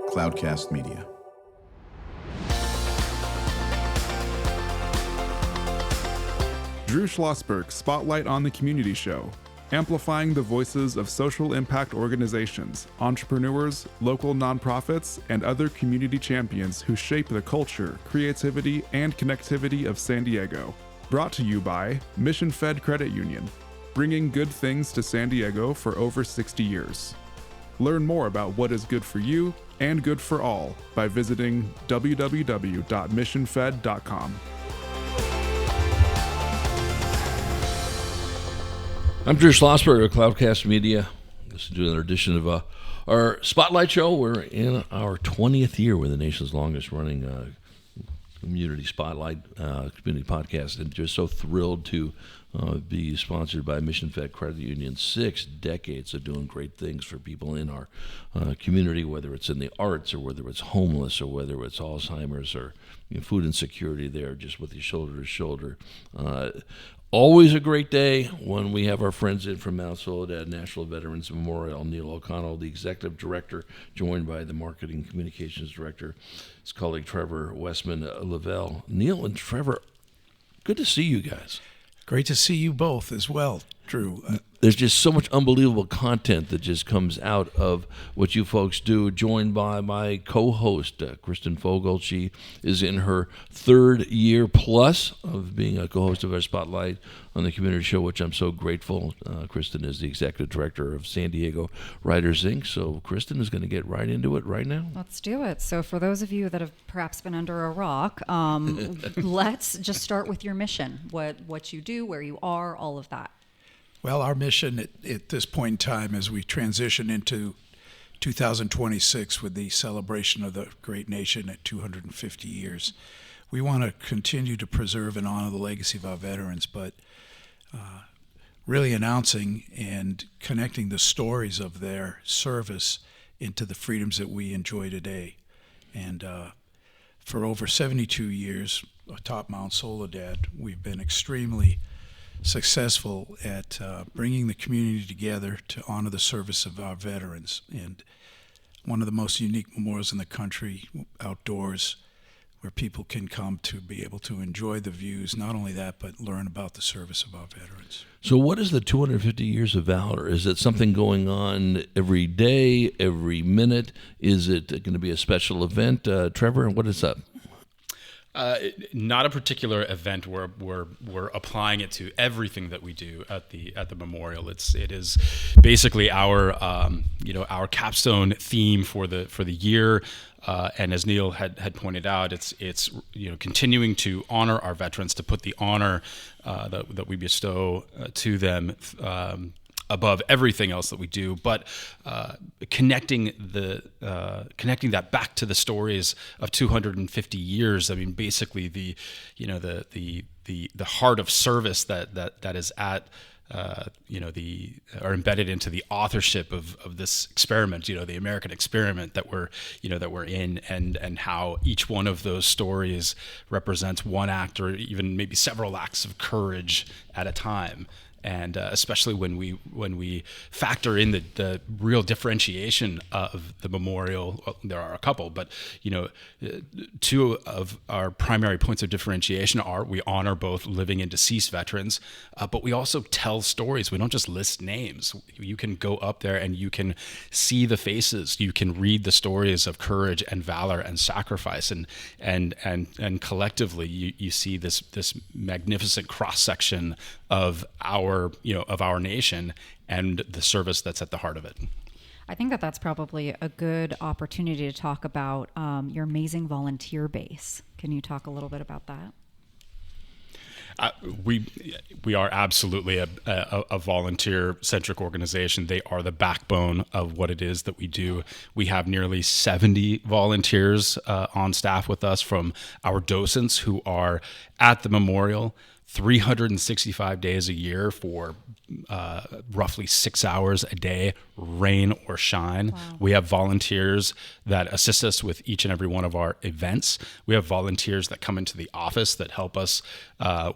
Cloudcast Media. Drew Schlosberg Spotlight on the Community Show, amplifying the voices of social impact organizations, entrepreneurs, local nonprofits, and other community champions who shape the culture, creativity, and connectivity of San Diego. Brought to you by Mission Fed Credit Union, bringing good things to San Diego for over 60 years. Learn more about what is good for you and good for all by visiting www.missionfed.com. I'm Drew Schlosberg of Cloudcast Media. This is another edition of our Spotlight Show. We're in our 20th year with the nation's longest running community spotlight community podcast, and just so thrilled to be sponsored by Mission Fed Credit Union. 6 decades of doing great things for people in our community, whether it's in the arts or whether it's homeless or whether it's Alzheimer's or food insecurity. There, just with you shoulder to shoulder. Always a great day when we have our friends in from Mount Soledad National Veterans Memorial. Neil O'Connell, the executive director, joined by the marketing communications director, his colleague Trevor Wessman-Lavelle. Neil and Trevor, good to see you guys. Great to see you both as well, Drew. There's just so much unbelievable content that just comes out of what you folks do, joined by my co-host, Kristen Fogel. She is in her 3rd year plus of being a co-host of our Spotlight on the Community Show, which I'm so grateful. Kristen is the executive director of San Diego Writers, Inc. So Kristen is going to get right into it right now. Let's do it. So for those of you that have perhaps been under a rock, let's just start with your mission, what you do, where you are, all of that. Well, our mission at this point in time, as we transition into 2026 with the celebration of the great nation at 250 years, we want to continue to preserve and honor the legacy of our veterans, but really announcing and connecting the stories of their service into the freedoms that we enjoy today. And for over 72 years, atop Mount Soledad, we've been extremely successful at bringing the community together to honor the service of our veterans. And one of the most unique memorials in the country, outdoors, where people can come to be able to enjoy the views. Not only that, but learn about the service of our veterans. So what is the 250 Years of Valor? Is it something going on every day, every minute? Is it going to be a special event? Trevor, what is that? Not a particular event where we're applying it to everything that we do at the memorial. It is basically our capstone theme for the year. And as Neil had pointed out, it's continuing to honor our veterans, to put the honor that we bestow to them above everything else that we do, but connecting that back to the stories of 250 years. I mean, basically the heart of service that is at are embedded into the authorship of this experiment, the American experiment that we're in, and how each one of those stories represents one act or even maybe several acts of courage at a time. And especially when we factor in the real differentiation of the memorial, well, there are a couple, but 2 of our primary points of differentiation are we honor both living and deceased veterans, but we also tell stories. We don't just list names. You can go up there and you can see the faces. You can read the stories of courage and valor and sacrifice, and collectively you see this magnificent cross section of our nation and the service that's at the heart of it. I think that's probably a good opportunity to talk about your amazing volunteer base. Can you talk a little bit about that? We are absolutely a volunteer-centric organization. They are the backbone of what it is that we do. We have nearly 70 volunteers on staff with us, from our docents who are at the memorial 365 days a year for roughly 6 hours a day, rain or shine. Wow. We have volunteers that assist us with each and every one of our events. We have volunteers that come into the office that help us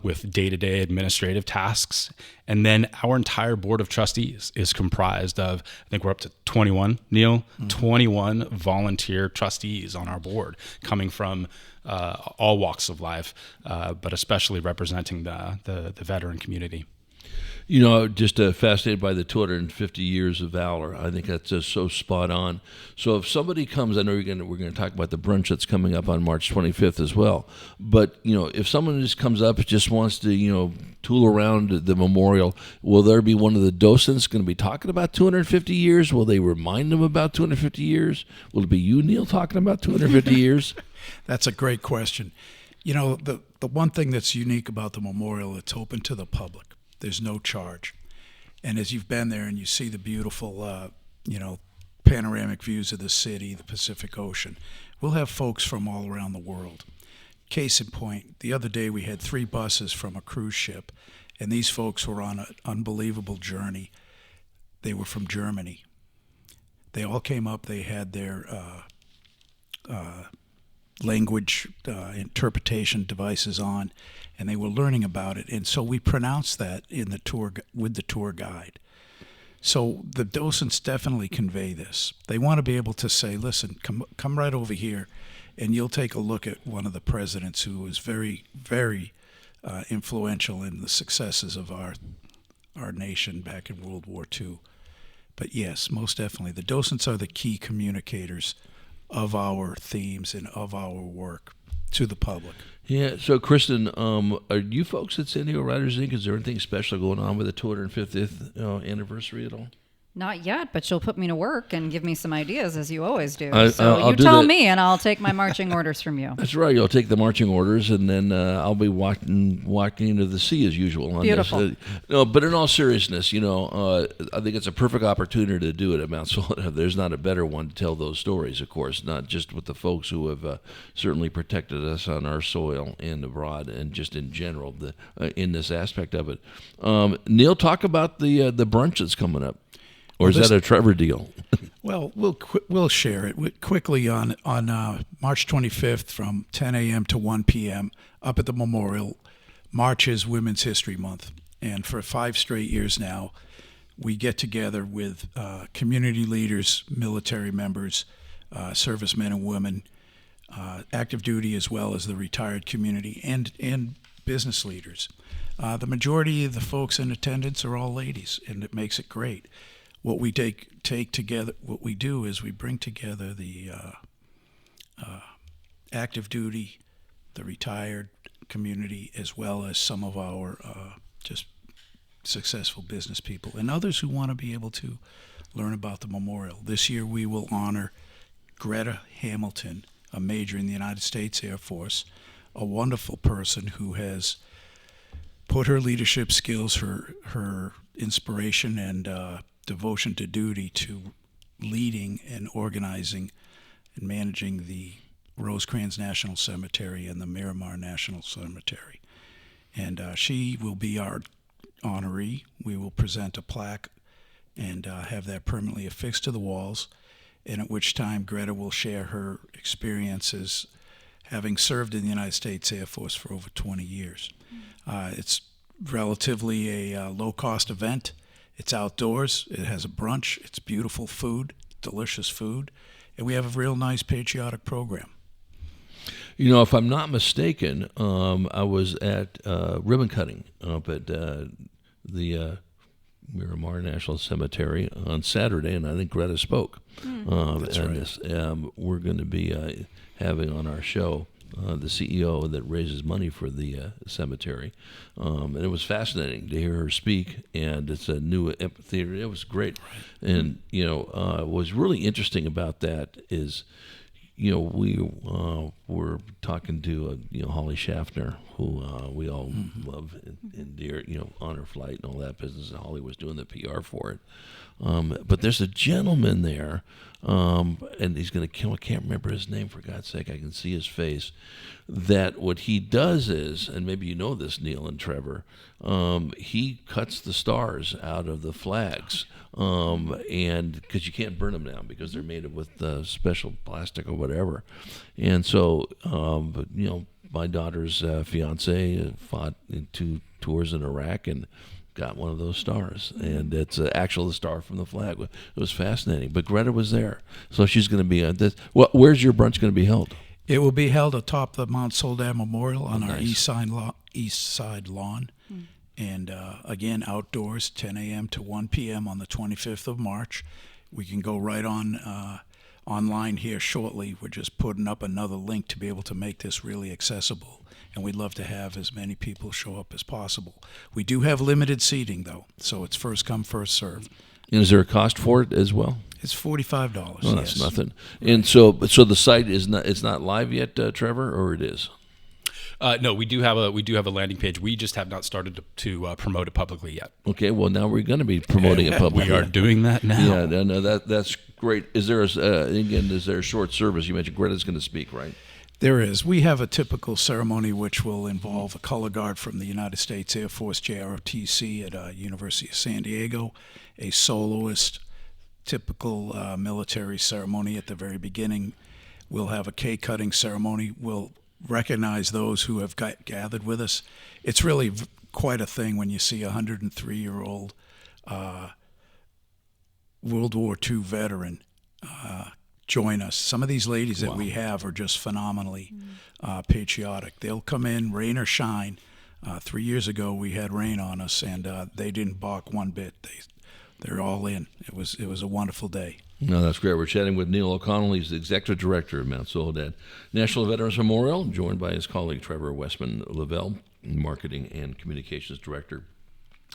with day-to-day administrative tasks. And then our entire board of trustees is comprised of, I think we're up to 21, Neil, 21 volunteer trustees on our board, coming from all walks of life, but especially representing the veteran community. You know, just fascinated by the 250 years of Valor. I think that's just so spot on. So if somebody comes, I know we're going to talk about the brunch that's coming up on March 25th as well. But, you know, if someone just comes up, just wants to, you know, tool around the memorial, will there be one of the docents going to be talking about 250 years? Will they remind them about 250 years? Will it be you, Neil, talking about 250 years? That's a great question. You know, the one thing that's unique about the memorial, it's open to the public. There's no charge. And as you've been there and you see the beautiful, you know, panoramic views of the city, the Pacific Ocean, we'll have folks from all around the world. Case in point, the other day we had 3 buses from a cruise ship, and these folks were on an unbelievable journey. They were from Germany. They all came up, they had their language interpretation devices on, and they were learning about it. And so we pronounced that in the tour with the tour guide. So the docents definitely convey this. They want to be able to say, listen, come right over here, and you'll take a look at one of the presidents who was very, very influential in the successes of our nation back in World War II. But yes, most definitely, the docents are the key communicators of our themes and of our work to the public. Yeah, so Kristen, are you folks at San Diego Writers Inc., is there anything special going on with the 250th anniversary at all? Not yet, but you'll put me to work and give me some ideas, as you always do. I'll you do tell that. me, and I'll take my marching orders from you. That's right. You'll take the marching orders, and then I'll be walking into the sea as usual. On Beautiful. This. No, but in all seriousness, you know, I think it's a perfect opportunity to do it at Mount Soledad. There's not a better one to tell those stories, of course, not just with the folks who have certainly protected us on our soil and abroad, and just in general in this aspect of it. Neil, talk about the brunch that's coming up. Or is that a Trevor deal? Well, we'll share it quickly on March 25th from 10 a.m. to 1 p.m. up at the memorial. March is Women's History Month, and for 5 straight years now, we get together with community leaders, military members, servicemen and women, active duty as well as the retired community, and business leaders. The majority of the folks in attendance are all ladies, and it makes it great. What we take together, what we do is we bring together the active duty, the retired community, as well as some of our just successful business people and others who want to be able to learn about the memorial. This year we will honor Greta Hamilton, a major in the United States Air Force, a wonderful person who has put her leadership skills, her inspiration, and devotion to duty to leading and organizing and managing the Rosecrans National Cemetery and the Miramar National Cemetery. And she will be our honoree. We will present a plaque and have that permanently affixed to the walls, and at which time Greta will share her experiences having served in the United States Air Force for over 20 years. It's relatively a low-cost event. It's outdoors. It has a brunch. It's beautiful food, delicious food, and we have a real nice patriotic program. You know, if I'm not mistaken, I was at ribbon cutting up at the Miramar National Cemetery on Saturday, and I think Greta spoke. That's right. This, we're going to be having on our show the CEO that raises money for the cemetery. And it was fascinating to hear her speak, and it's a new amphitheater. It was great. Right. And, you know, what was really interesting about that is, you know, were talking to Holly Schaffner, who we all love and dear, Honor Flight and all that business. And Holly was doing the PR for it. But there's a gentleman there, and he's going to kill. I can't remember his name, for God's sake. I can see his face. That what he does is, and maybe you know this, Neil and Trevor, he cuts the stars out of the flags, and because you can't burn them now because they're made with special plastic or whatever. And so, my daughter's fiance fought in 2 tours in Iraq and got one of those stars, and it's actually the star from the flag. It was fascinating. But Greta was there, so she's going to be on this. Well, where's your brunch going to be held? It will be held atop the Mount Soledad Memorial on our Nice. east side lawn, and again outdoors, 10 a.m. to 1 p.m. on the 25th of March. We can go right on online here shortly. We're just putting up another link to be able to make this really accessible. And we'd love to have as many people show up as possible. We do have limited seating, though, so it's first come, first serve. And is there a cost for it as well? It's $45. No, that's yes. nothing. And so the site is not, it's not live yet, Trevor, or it is? No, we do have a landing page. We just have not started to promote it publicly yet. Okay, well now we're going to be promoting it publicly. We are doing that now. Yeah, no, that's great. Is there a short service? You mentioned Greta's going to speak, right? There is. We have a typical ceremony which will involve a color guard from the United States Air Force JROTC at University of San Diego, a soloist, typical military ceremony at the very beginning. We'll have a cake cutting ceremony. We'll recognize those who have gathered with us. It's really quite a thing when you see a 103-year-old World War II veteran join us. Some of these ladies that we have are just phenomenally patriotic. They'll come in, rain or shine. 3 years ago, we had rain on us, and they didn't balk one bit. They're all in. It was a wonderful day. No, that's great. We're chatting with Neil O'Connell. He's the Executive Director of Mount Soledad National Veterans Memorial, joined by his colleague Trevor Wessman-Lavelle, Marketing and Communications Director.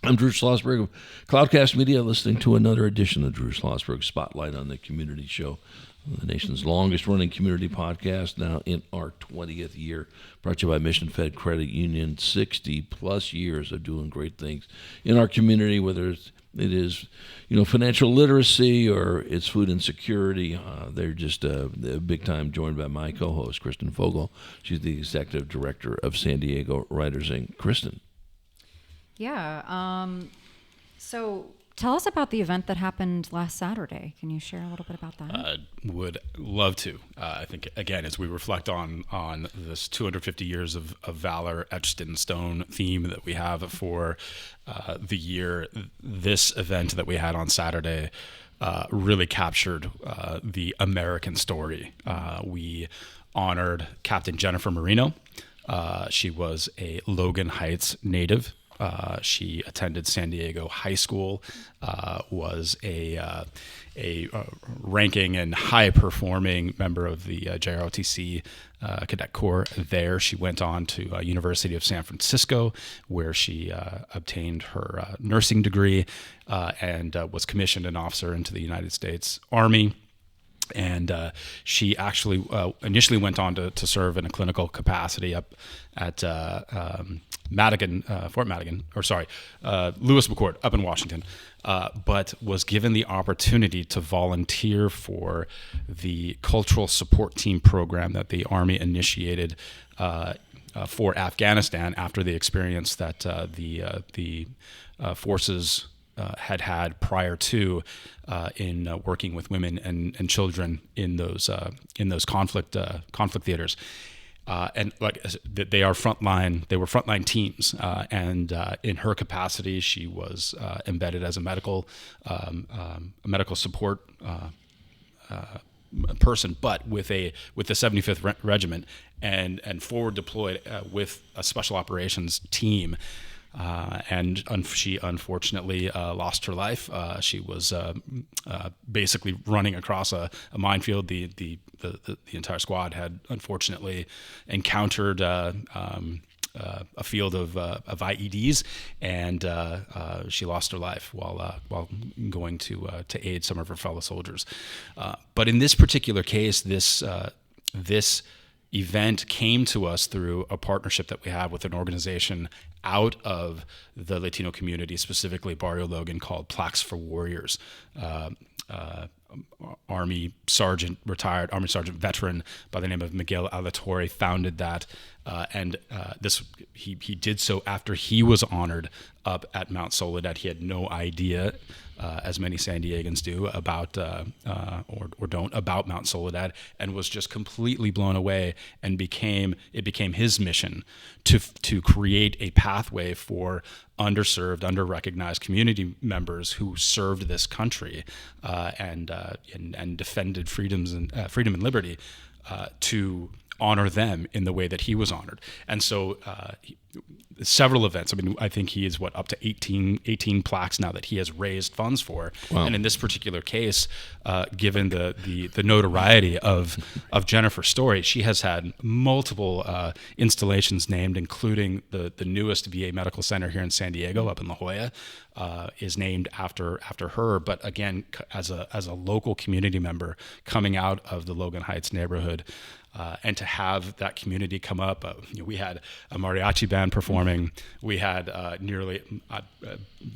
I'm Drew Schlosberg of Cloudcast Media, listening to another edition of Drew Schlosberg Spotlight on the Community Show, the nation's longest-running community podcast, now in our 20th year, brought to you by Mission Fed Credit Union. 60-plus years of doing great things in our community, whether it is financial literacy or it's food insecurity. They're just big time, joined by my co-host, Kristen Fogel. She's the Executive Director of San Diego Writers Inc. Kristen. Yeah. So tell us about the event that happened last Saturday. Can you share a little bit about that? Would love to. I think, again, as we reflect on this 250 years of Valor etched in stone theme that we have for the year, this event that we had on Saturday really captured the American story. We honored Captain Jennifer Marino. She was a Logan Heights native. She attended San Diego High School, was a ranking and high-performing member of the JROTC Cadet Corps there. She went on to University of San Francisco, where she obtained her nursing degree and was commissioned an officer into the United States Army. And she actually initially went on to serve in a clinical capacity up at Lewis McChord up in Washington, but was given the opportunity to volunteer for the cultural support team program that the Army initiated for Afghanistan after the experience that the forces had prior to in working with women and children in those conflict theaters. And like they were frontline teams, and in her capacity, she was embedded as a medical support person, but with the 75th Regiment and forward deployed with a special operations team. And she unfortunately lost her life. She was basically running across a minefield. The entire squad had unfortunately encountered a field of IEDs, and she lost her life while going to aid some of her fellow soldiers. But in this particular case, this event came to us through a partnership that we have with an organization out of the Latino community, specifically Barrio Logan, called Plaques for Warriors. Retired Army Sergeant veteran by the name of Miguel Alatorre founded that, he did so after he was honored up at Mount Soledad. He had no idea, as many San Diegans do, about or don't about Mount Soledad, and was just completely blown away. And became his mission to create a pathway for underserved, under-recognized community members who served this country and defended freedom and liberty, to honor them in the way that he was honored. And so several events. I mean, I think he is up to 18 plaques now that he has raised funds for. Wow. And in this particular case, given the notoriety of Jennifer's story, she has had multiple installations named, including the newest VA medical center here in San Diego, up in La Jolla, is named after her. But again, as a local community member coming out of the Logan Heights neighborhood, and to have that community come up, we had a mariachi band performing. We had nearly, I'm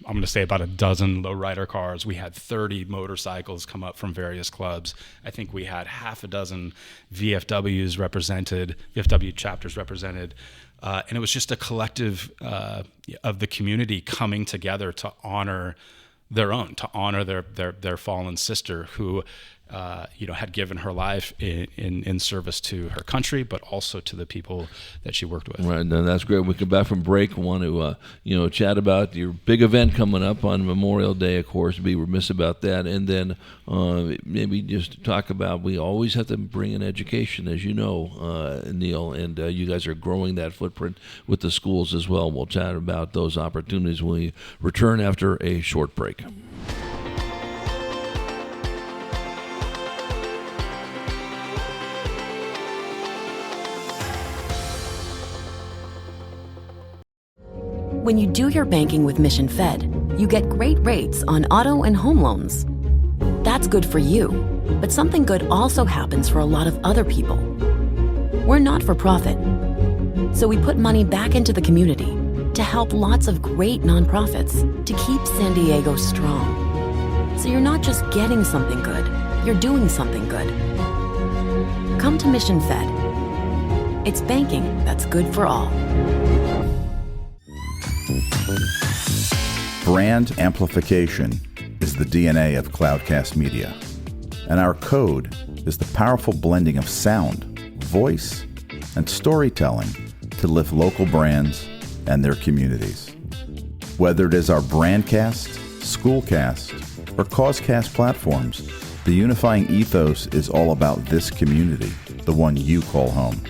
going to say about a dozen lowrider cars. We had 30 motorcycles come up from various clubs. I think we had half a dozen VFW chapters represented. And it was just a collective of the community coming together to honor their own, to honor their fallen sister who had given her life in service to her country, but also to the people that she worked with. Right, and that's great. We come back from break. Want to chat about your big event coming up on Memorial Day, of course. Be remiss about that, and then maybe just talk about. We always have to bring in education, as you know, Neil, and you guys are growing that footprint with the schools as well. We'll chat about those opportunities when we return after a short break. When you do your banking with Mission Fed, you get great rates on auto and home loans. That's good for you, but something good also happens for a lot of other people. We're not for profit, so we put money back into the community to help lots of great nonprofits to keep San Diego strong. So you're not just getting something good, you're doing something good. Come to Mission Fed. It's banking that's good for all. Brand amplification is the DNA of Cloudcast Media, and our code is the powerful blending of sound, voice, and storytelling to lift local brands and their communities. Whether it is our Brandcast, Schoolcast, or Causecast platforms, the unifying ethos is all about this community, the one you call home.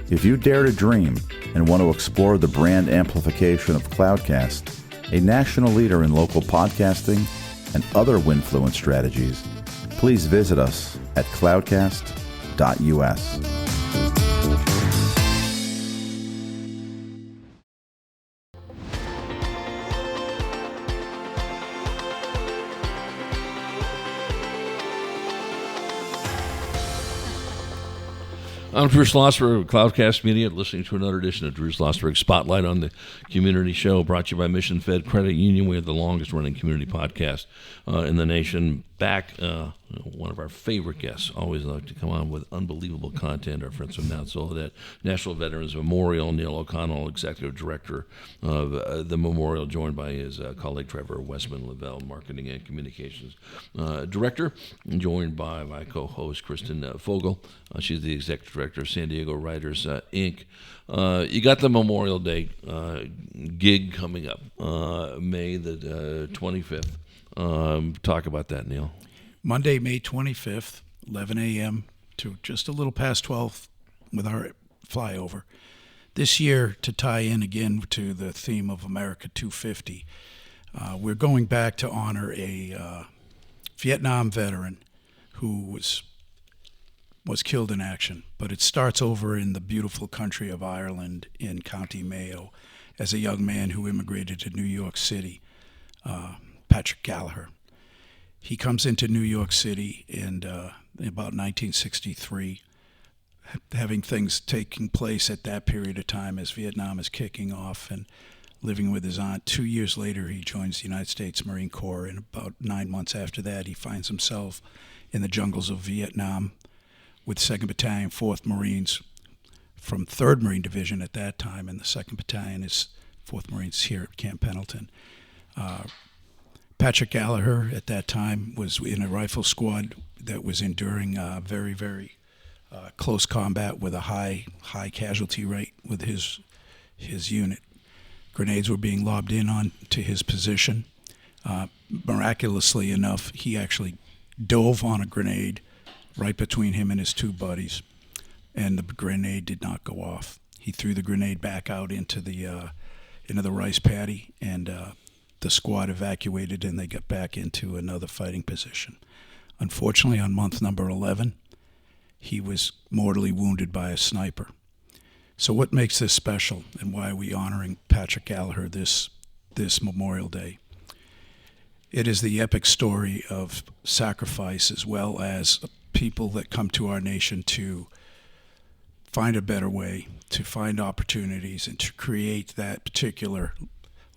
If you dare to dream and want to explore the brand amplification of Cloudcast, a national leader in local podcasting and other Winfluence strategies, please visit us at cloudcast.us. I'm Drew Schlosberg of Cloudcast Media, listening to another edition of Drew Schlosberg Spotlight on the Community Show, brought to you by Mission Fed Credit Union. We have the longest-running community podcast in the nation. Back, one of our favorite guests, always like to come on with unbelievable content, our friends from Mount Soledad National Veterans Memorial, Neil O'Connell, Executive Director of the Memorial, joined by his colleague Trevor Wessman-Lavelle, Marketing and Communications Director, and joined by my co-host Kristen Fogel. She's the Executive Director of San Diego Writers, Inc. You got the Memorial Day gig coming up, May the 25th. Talk about that, Neil. Monday, May 25th, 11 a.m. to just a little past 12 with our flyover. This year, to tie in again to the theme of America 250, we're going back to honor a Vietnam veteran who was killed in action. But it starts over in the beautiful country of Ireland in County Mayo as a young man who immigrated to New York City, Patrick Gallagher. He comes into New York City in about 1963, having things taking place at that period of time as Vietnam is kicking off, and living with his aunt. 2 years later, he joins the United States Marine Corps, and about 9 months after that, he finds himself in the jungles of Vietnam with 2nd Battalion, 4th Marines from 3rd Marine Division at that time, and the 2nd Battalion is 4th Marines here at Camp Pendleton. Patrick Gallagher at that time was in a rifle squad that was enduring very, very close combat with a high casualty rate with his unit. Grenades were being lobbed in on to his position. Miraculously enough, he actually dove on a grenade right between him and his 2 buddies, and the grenade did not go off. He threw the grenade back out into the rice paddy, and the squad evacuated, and they got back into another fighting position. Unfortunately, on month number 11, he was mortally wounded by a sniper. So what makes this special, and why are we honoring Patrick Gallagher this Memorial Day? It is the epic story of sacrifice, as well as people that come to our nation to find a better way, to find opportunities, and to create that particular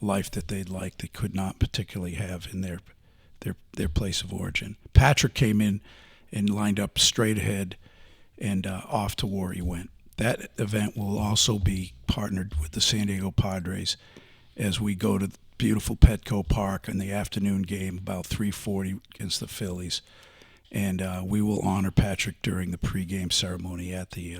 life that they could not particularly have in their place of origin. Patrick came in and lined up straight ahead, and off to war he went. That event will also be partnered with the San Diego Padres as we go to beautiful Petco Park in the afternoon game, about 3:40 against the Phillies, and we will honor Patrick during the pregame ceremony at the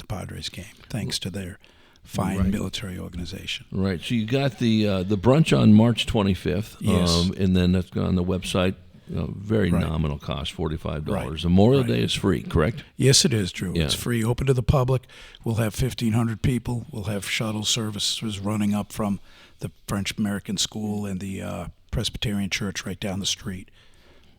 Padres game, thanks to their fine military organization. Right. So you got the brunch on March 25th, yes. And then that's on the website. Very nominal cost, $45. Right. Memorial Day is free, correct? Yes, it is, Drew. Yeah. It's free, open to the public. We'll have 1,500 people. We'll have shuttle services running up from the French-American School and the Presbyterian Church right down the street.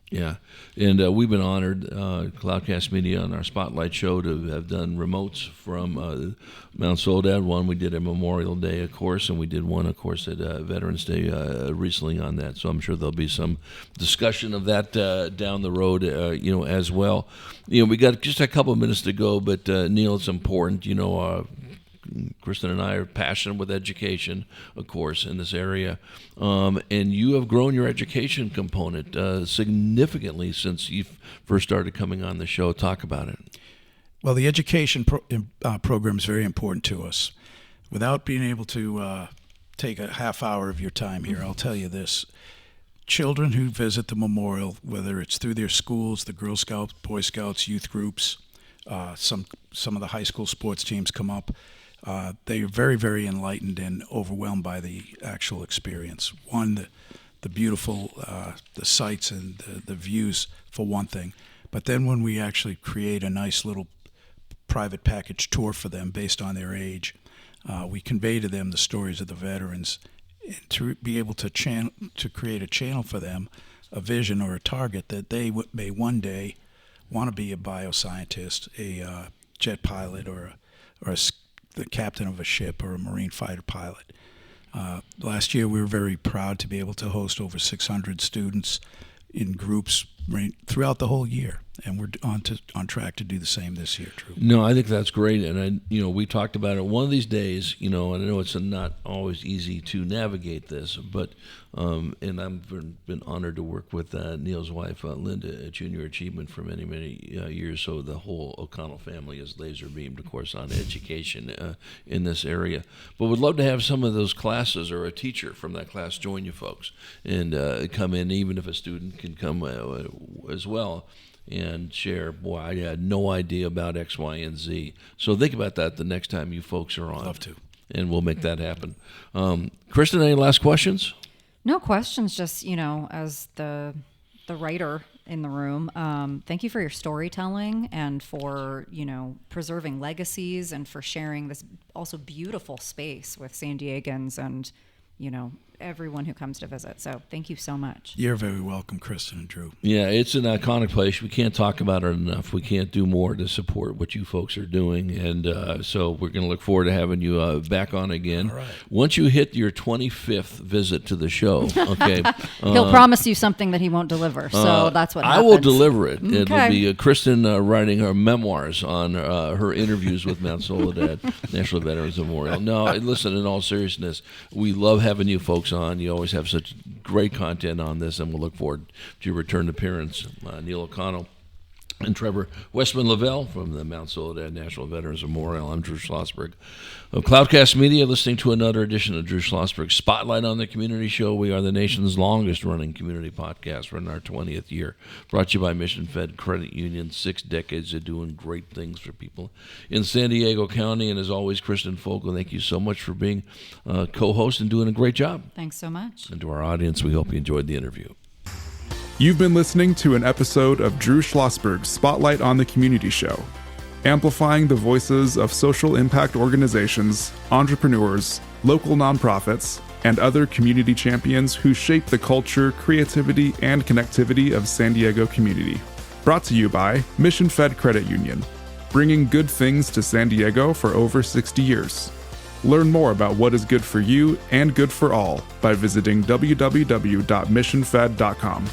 Yeah, and we've been honored, Cloudcast Media, on our Spotlight show to have done remotes from Mount Soledad. One we did at Memorial Day, of course, and we did one, of course, at Veterans Day recently on that. So I'm sure there'll be some discussion of that down the road, as well. We got just a couple of minutes to go, but Neil, it's important, Kristen and I are passionate with education, of course, in this area. And you have grown your education component significantly since you first started coming on the show. Talk about it. Well, the education program is very important to us. Without being able to take a half hour of your time here, I'll tell you this. Children who visit the memorial, whether it's through their schools, the Girl Scouts, Boy Scouts, youth groups, some of the high school sports teams come up, they are very, very enlightened and overwhelmed by the actual experience. One, the beautiful, the sights and the views, for one thing. But then when we actually create a nice little private package tour for them based on their age, we convey to them the stories of the veterans, and to be able to create a channel for them, a vision or a target that they may one day want to be a bioscientist, a jet pilot, or the captain of a ship, or a Marine fighter pilot. Last year, we were very proud to be able to host over 600 students in groups throughout the whole year, and we're on track to do the same this year, Drew. No, I think that's great, and we talked about it one of these days. And I know it's not always easy to navigate this, but and I've been honored to work with Neil's wife, Linda, at Junior Achievement for many, many years. So the whole O'Connell family is laser beamed, of course, on education in this area. But would love to have some of those classes or a teacher from that class join you folks and come in, even if a student can come as well and share, boy, I had no idea about X, Y, and Z. So think about that the next time you folks are on. Love to. And we'll make that happen. Kristen, any last questions? No questions, just, as the writer in the room, thank you for your storytelling and for, preserving legacies and for sharing this also beautiful space with San Diegans and, everyone who comes to visit. So thank you so much. You're very welcome, Kristen and Drew. Yeah, it's an iconic place. We can't talk about it enough. We can't do more to support what you folks are doing. And so we're going to look forward to having you back on again. All right. Once you hit your 25th visit to the show, okay? He'll promise you something that he won't deliver. So that's what happens. I will deliver it. Okay. It'll be Kristen writing her memoirs on her interviews with Mount Soledad National Veterans Memorial. No, listen, in all seriousness, we love having you folks on. You always have such great content on this, and we'll look forward to your return appearance. Neil O'Connell and Trevor Wessman-Lavelle from the Mount Soledad National Veterans Memorial. I'm Drew Schlosberg of Cloudcast Media, listening to another edition of Drew Schlosberg Spotlight on the Community Show. We are the nation's longest-running community podcast. We're in our 20th year. Brought to you by Mission Fed Credit Union. 6 decades of doing great things for people in San Diego County. And as always, Kristen Fogle, thank you so much for being co-host and doing a great job. Thanks so much. And to our audience, we hope you enjoyed the interview. You've been listening to an episode of Drew Schlosberg's Spotlight on the Community Show, amplifying the voices of social impact organizations, entrepreneurs, local nonprofits, and other community champions who shape the culture, creativity, and connectivity of San Diego community. Brought to you by Mission Fed Credit Union, bringing good things to San Diego for over 60 years. Learn more about what is good for you and good for all by visiting www.missionfed.com.